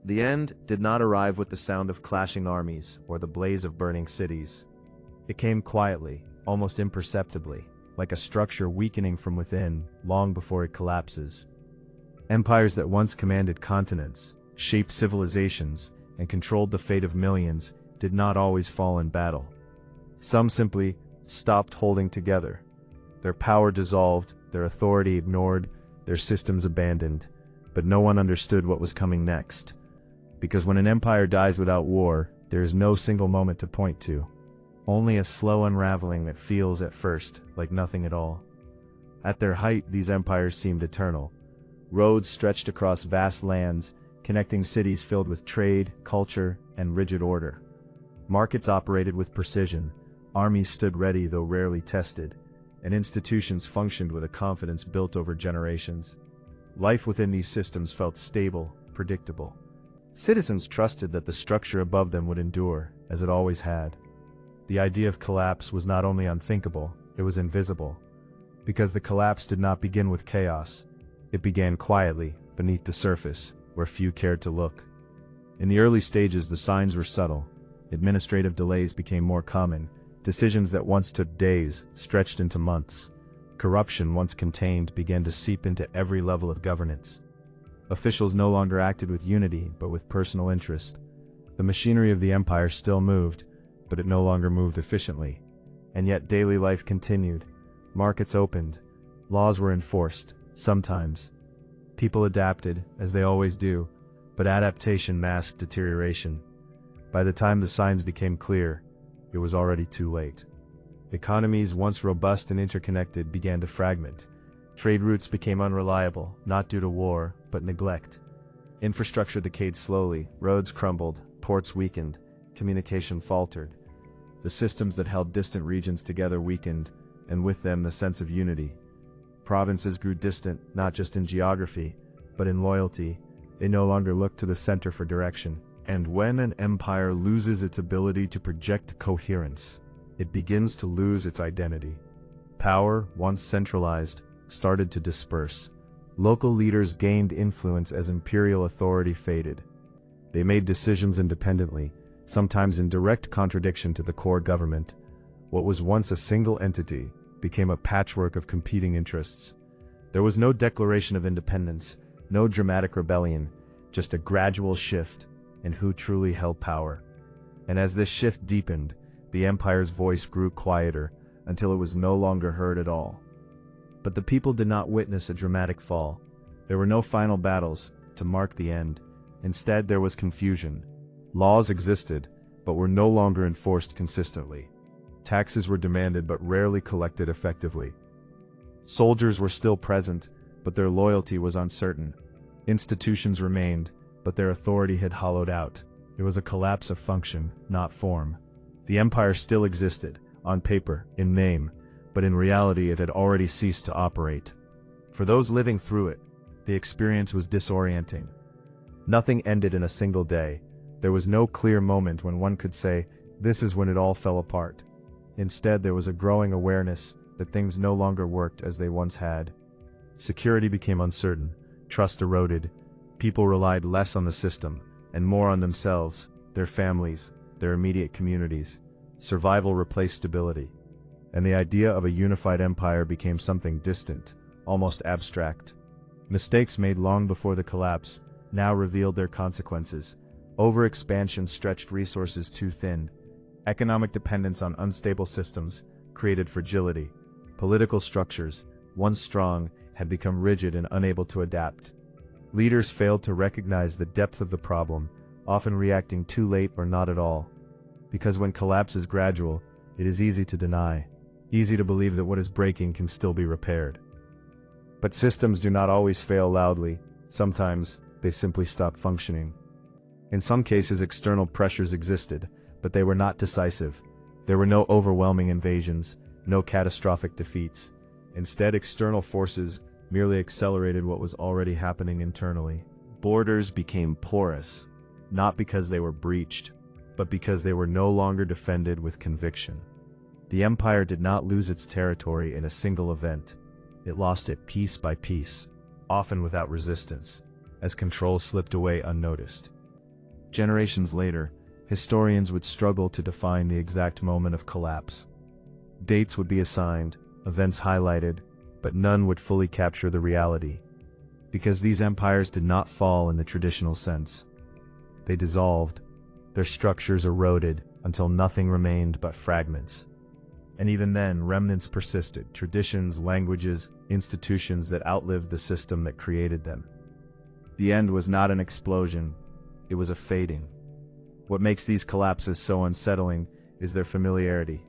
The end did not arrive with the sound of clashing armies or the blaze of burning cities. It came quietly, almost imperceptibly, like a structure weakening from within long before it collapses. Empires that once commanded continents, shaped civilizations, and controlled the fate of millions did not always fall in battle. Some simply stopped holding together. Their power dissolved, their authority ignored, their systems abandoned, but no one understood what was coming next. Because when an empire dies without war, there is no single moment to point to. Only a slow unraveling that feels at first like nothing at all. At their height, these empires seemed eternal. Roads stretched across vast lands, connecting cities filled with trade, culture, and rigid order. Markets operated with precision, armies stood ready though rarely tested, and institutions functioned with a confidence built over generations. Life within these systems felt stable, predictable. Citizens trusted that the structure above them would endure, as it always had. The idea of collapse was not only unthinkable, it was invisible. Because the collapse did not begin with chaos, it began quietly, beneath the surface, where few cared to look. In the early stages, the signs were subtle. Administrative delays became more common. Decisions that once took days stretched into months. Corruption, once contained, began to seep into every level of governance. Officials no longer acted with unity, but with personal interest. The machinery of the empire still moved, but it no longer moved efficiently. And yet daily life continued. Markets opened. Laws were enforced, sometimes. People adapted, as they always do, but adaptation masked deterioration. By the time the signs became clear, it was already too late. Economies, once robust and interconnected, began to fragment. Trade routes became unreliable, not due to war, but neglect. Infrastructure decayed slowly, roads crumbled, ports weakened, communication faltered. The systems that held distant regions together weakened, and with them the sense of unity. Provinces grew distant, not just in geography, but in loyalty. They no longer looked to the center for direction. And when an empire loses its ability to project coherence, it begins to lose its identity. Power, once centralized, started to disperse. Local leaders gained influence as imperial authority faded. They made decisions independently, sometimes in direct contradiction to the core government. What was once a single entity became a patchwork of competing interests. There was no declaration of independence, no dramatic rebellion, just a gradual shift in who truly held power. And as this shift deepened, the empire's voice grew quieter until it was no longer heard at all. But the people did not witness a dramatic fall. There were no final battles to mark the end. Instead, there was confusion. Laws existed, but were no longer enforced consistently. Taxes were demanded but rarely collected effectively. Soldiers were still present, but their loyalty was uncertain. Institutions remained, but their authority had hollowed out. It was a collapse of function, not form. The empire still existed, on paper, in name, but in reality it had already ceased to operate. For those living through it, the experience was disorienting. Nothing ended in a single day. There was no clear moment when one could say, this is when it all fell apart. Instead, there was a growing awareness that things no longer worked as they once had. Security became uncertain, trust eroded, people relied less on the system, and more on themselves, their families, their immediate communities. Survival replaced stability. And the idea of a unified empire became something distant, almost abstract. Mistakes made long before the collapse now revealed their consequences. Overexpansion stretched resources too thin. Economic dependence on unstable systems created fragility. Political structures, once strong, had become rigid and unable to adapt. Leaders failed to recognize the depth of the problem, often reacting too late or not at all. Because when collapse is gradual, it is easy to deny. Easy to believe that what is breaking can still be repaired. But systems do not always fail loudly. Sometimes, they simply stop functioning. In some cases, external pressures existed, but they were not decisive. There were no overwhelming invasions, no catastrophic defeats. Instead, external forces merely accelerated what was already happening internally. Borders became porous, not because they were breached, but because they were no longer defended with conviction. The empire did not lose its territory in a single event. It lost it piece by piece, often without resistance, as control slipped away unnoticed. Generations later, historians would struggle to define the exact moment of collapse. Dates would be assigned, events highlighted, but none would fully capture the reality. Because these empires did not fall in the traditional sense. They dissolved, their structures eroded until nothing remained but fragments. And even then, remnants persisted, traditions, languages, institutions that outlived the system that created them. The end was not an explosion, it was a fading. What makes these collapses so unsettling is their familiarity.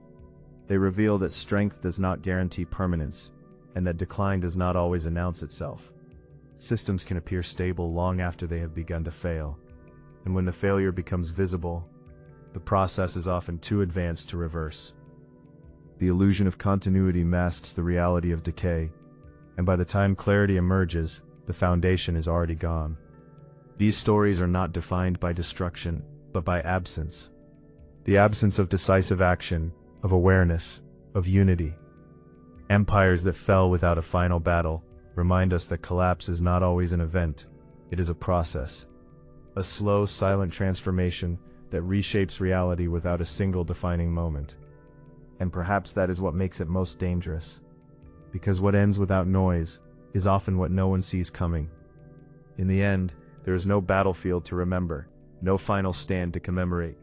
They reveal that strength does not guarantee permanence, and that decline does not always announce itself. Systems can appear stable long after they have begun to fail, and when the failure becomes visible, the process is often too advanced to reverse. The illusion of continuity masks the reality of decay, and by the time clarity emerges, the foundation is already gone. These stories are not defined by destruction, but by absence. The absence of decisive action, of awareness, of unity. Empires that fell without a final battle remind us that collapse is not always an event, it is a process. A slow, silent transformation that reshapes reality without a single defining moment. And perhaps that is what makes it most dangerous. Because what ends without noise is often what no one sees coming. In the end, there is no battlefield to remember, no final stand to commemorate.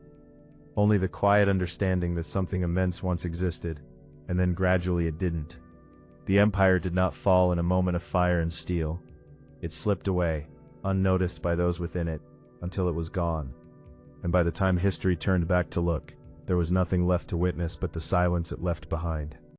Only the quiet understanding that something immense once existed, and then gradually it didn't. The empire did not fall in a moment of fire and steel. It slipped away, unnoticed by those within it, until it was gone. And by the time history turned back to look, there was nothing left to witness but the silence it left behind.